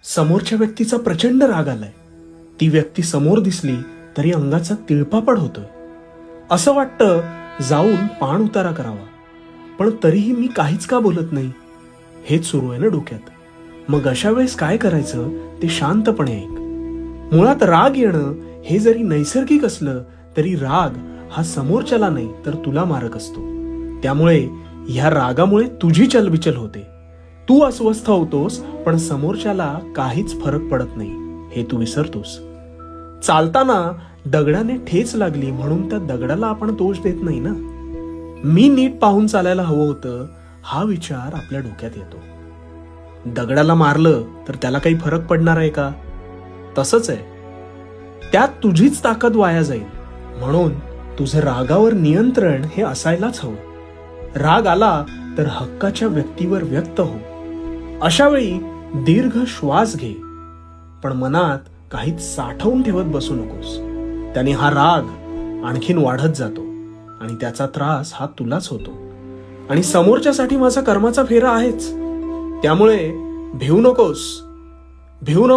समोरच्या व्यक्तीचा प्रचंड राग आलाय. ती व्यक्ती समोर दिसली तरी अंगाचा तिळपापड होतोय. असं वाटतं जाऊन पाण उतारा करावा, पण तरीही मी काहीच का बोलत नाही. हेच सुरू आहे ना डोक्यात. मग अशा वेळेस काय करायचं ते शांतपणे ऐक. मुळात राग येणं हे जरी नैसर्गिक असलं तरी राग हा समोरच्याला नाही तर तुला मारक असतो. त्यामुळे ह्या रागामुळे तुझी चलबिचल होते. तू अस्वस्थ होतोस, पण समोरच्याला काहीच फरक पडत नाही हे तू विसरतोस. चालताना दगडाने ठेच लागली म्हणून त्या दगडाला आपण दोष देत नाही ना. मी नीट पाहून चालायला हवं होतं हा विचार आपल्या डोक्यात येतो. दगडाला मारलं तर त्याला काही फरक पडणार आहे का? तसंच आहे. त्यात तुझीच ताकद वाया जाईल. म्हणून तुझं रागावर नियंत्रण हे असायलाच हवं. राग आला तर हक्काच्या व्यक्तीवर व्यक्त हो. अशा वेळी दीर्घ श्वास घे, पण मनात काहीच साठवून ठेवत बसू नकोस. त्याने हा राग आणखीन वाढत जातो आणि त्याचा त्रास हा तुलाच होतो. आणि समोरच्यासाठी माझा कर्माचा फेरा आहेच. त्यामुळे भिवू नकोस.